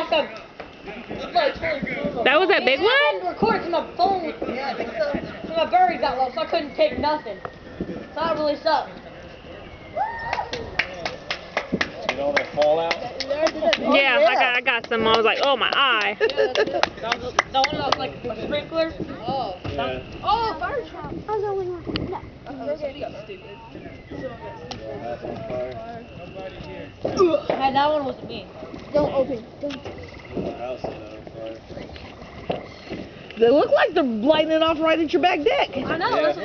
lost like 24. That was that big I one? had to record it to my phone. Yeah, I think so. So my battery got low, so I couldn't take nothing. So that really sucked. See all that fallout? Yeah, I got some. I was like, oh, my eye. That one that was like a sprinkler. Oh. Yeah. Oh, fire truck. I was the only one. No. Somebody got stupid. That's on fire. Hey, that one wasn't me. Don't open. Don't. The house is on fire. They look like they're lighting it off right at your back deck. I know. Yeah. Listen,